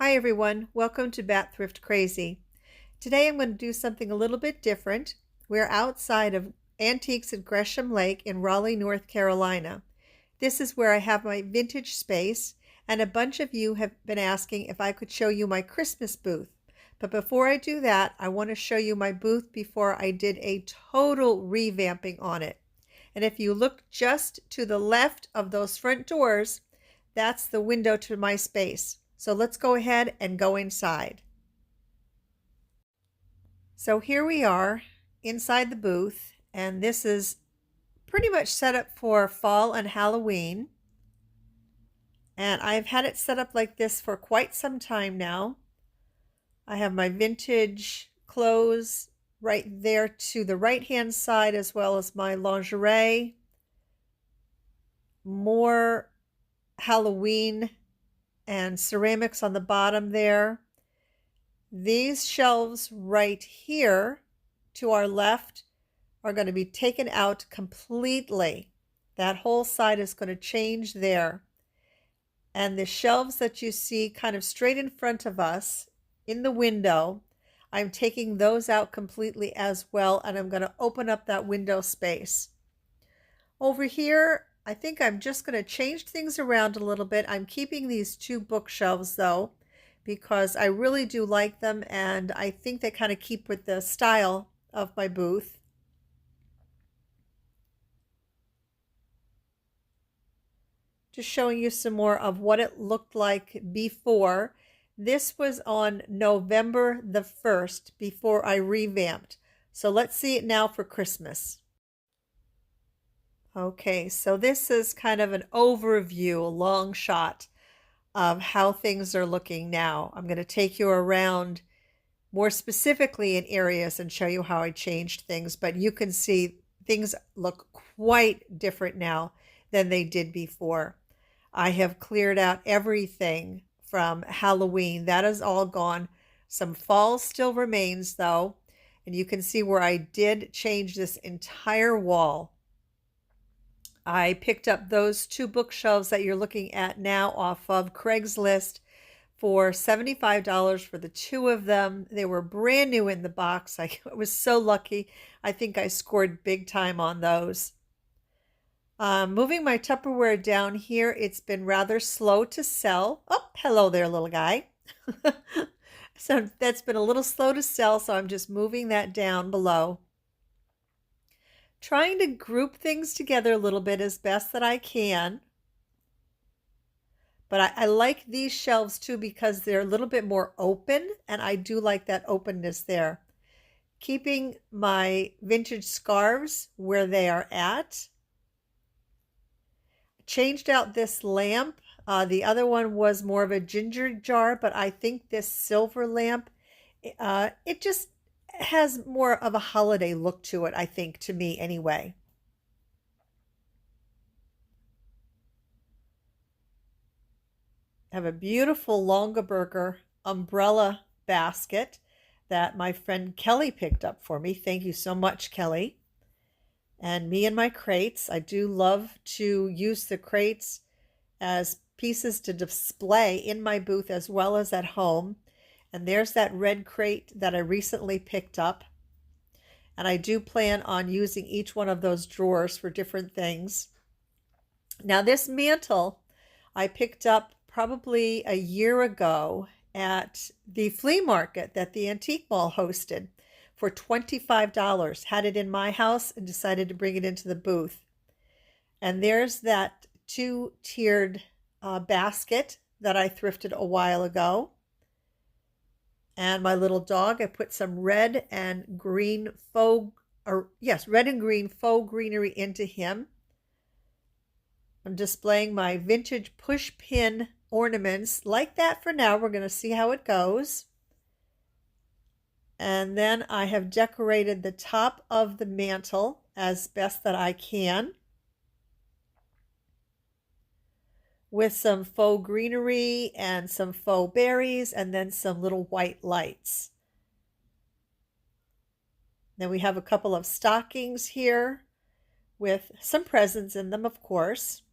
Hi everyone, welcome to Bat Thrift Crazy. Today I'm going to do something a little bit different. We're outside of Antiques at Gresham Lake in Raleigh, North Carolina. This is where I have my vintage space, and a bunch of you have been asking if I could show you my Christmas booth. But before I do that, I want to show you my booth before I did a total revamping on it. And if you look just to the left of those front doors, that's the window to my space. So let's go ahead and go inside. So here we are inside the booth, and this is pretty much set up for fall and Halloween. And I've had it set up like this for quite some time now. I have my vintage clothes right there to the right-hand side, as well as my lingerie. More Halloween and ceramics on the bottom there. These shelves right here to our left are going to be taken out completely. That whole side is going to change there. And the shelves that you see kind of straight in front of us in the window, I'm taking those out completely as well, and I'm going to open up that window space. Over here, I think I'm just going to change things around a little bit. I'm keeping these two bookshelves though, because I really do like them, and I think they kind of keep with the style of my booth. Just showing you some more of what it looked like before. This was on November the 1st before I revamped. So let's see it now for Christmas. Okay, so this is kind of an overview, a long shot of how things are looking now. I'm going to take you around more specifically in areas and show you how I changed things, but you can see things look quite different now than they did before. I have cleared out everything from Halloween. That is all gone. Some fall still remains though, and you can see where I did change this entire wall. I picked up those two bookshelves that you're looking at now off of Craigslist for $75 for the two of them. They were brand new in the box. I was so lucky. I think I scored big time on those. Moving my Tupperware down here, it's been rather slow to sell. Oh, hello there, little guy. So that's been a little slow to sell, so I'm just moving that down below. Trying to group things together a little bit as best that I can. But I like these shelves too because they're a little bit more open, and I do like that openness there. Keeping my vintage scarves where they are at. Changed out this lamp. The other one was more of a ginger jar, but I think this silver lamp, it just has more of a holiday look to it, I think, to me anyway. I have a beautiful Longaberger umbrella basket that my friend Kelly picked up for me. Thank you so much, Kelly. And me and my crates. I do love to use the crates as pieces to display in my booth as well as at home. And there's that red crate that I recently picked up. And I do plan on using each one of those drawers for different things. Now this mantle I picked up probably a year ago at the flea market that the Antique Mall hosted for $25. Had it in my house and decided to bring it into the booth. And there's that two-tiered basket that I thrifted a while ago. And my little dog, I put some red and green faux greenery into him. I'm displaying my vintage push pin ornaments like that for now. We're going to see how it goes. And then I have decorated the top of the mantle as best that I can with some faux greenery and some faux berries and then some little white lights. Then we have a couple of stockings here with some presents in them, of course.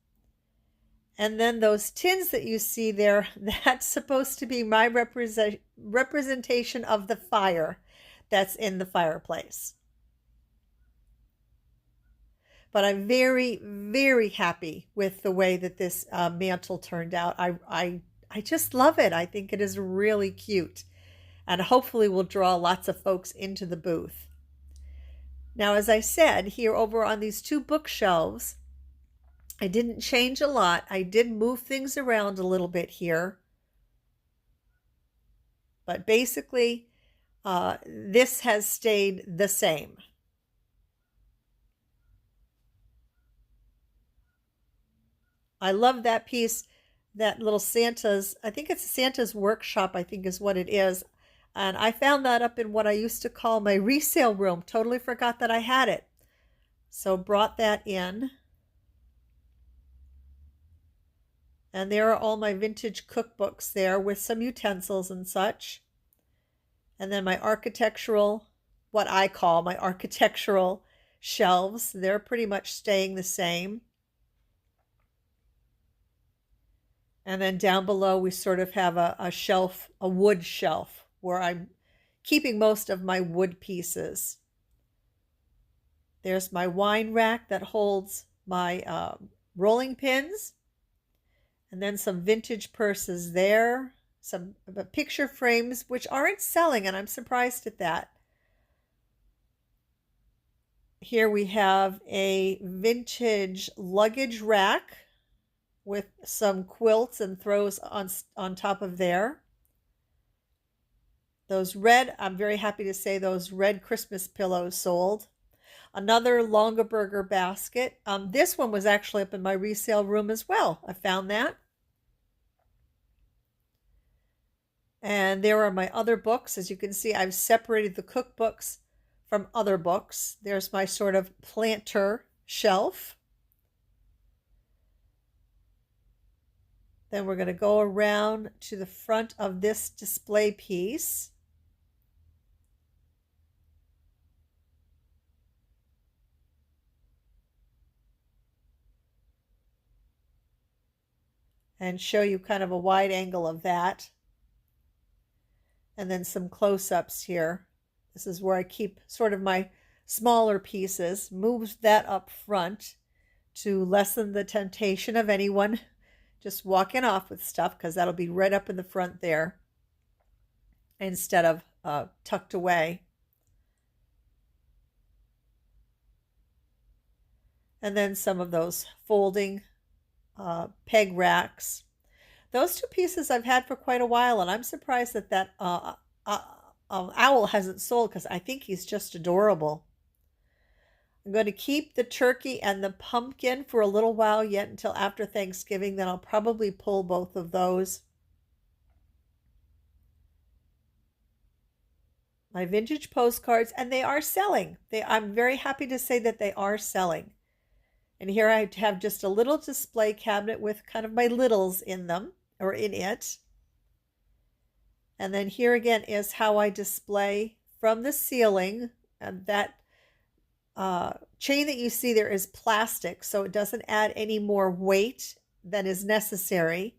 And then those tins that you see there, that's supposed to be my representation of the fire that's in the fireplace. But I'm very, very happy with the way that this mantle turned out. I just love it. I think it is really cute, and hopefully will draw lots of folks into the booth. Now, as I said, here over on these two bookshelves, I didn't change a lot. I did move things around a little bit here. But basically, this has stayed the same. I love that piece, that little Santa's, I think it's Santa's workshop, I think is what it is. And I found that up in what I used to call my resale room. Totally forgot that I had it. So brought that in. And there are all my vintage cookbooks there with some utensils and such. And then my architectural, what I call my architectural shelves, they're pretty much staying the same. And then down below, we sort of have a shelf, a wood shelf, where I'm keeping most of my wood pieces. There's my wine rack that holds my rolling pins. And then some vintage purses there. Some picture frames, which aren't selling, and I'm surprised at that. Here we have a vintage luggage rack with some quilts and throws on top of there. Those red, I'm very happy to say those red Christmas pillows sold. Another Longaberger basket. This one was actually up in my resale room as well. I found that. And there are my other books. As you can see, I've separated the cookbooks from other books. There's my sort of planter shelf. Then we're going to go around to the front of this display piece. And show you kind of a wide angle of that. And then some close-ups here. This is where I keep sort of my smaller pieces. Move that up front to lessen the temptation of anyone just walking off with stuff, because that'll be right up in the front there instead of tucked away. And then some of those folding peg racks. Those two pieces I've had for quite a while, and I'm surprised that that owl hasn't sold, because I think he's just adorable. I'm going to keep the turkey and the pumpkin for a little while yet, until after Thanksgiving. Then I'll probably pull both of those. My vintage postcards, and they are selling. I'm very happy to say that they are selling. And here I have just a little display cabinet with kind of my littles in them, or in it. And then here again is how I display from the ceiling. And that chain that you see there is plastic, so it doesn't add any more weight than is necessary.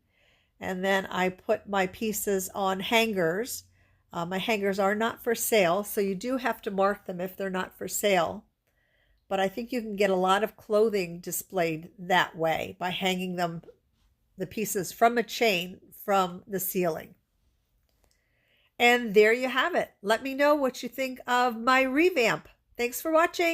And then I put my pieces on hangers. My hangers are not for sale, so you do have to mark them if they're not for sale. But I think you can get a lot of clothing displayed that way, by hanging them, the pieces from a chain from the ceiling. And there you have it. Let me know what you think of my revamp. Thanks for watching.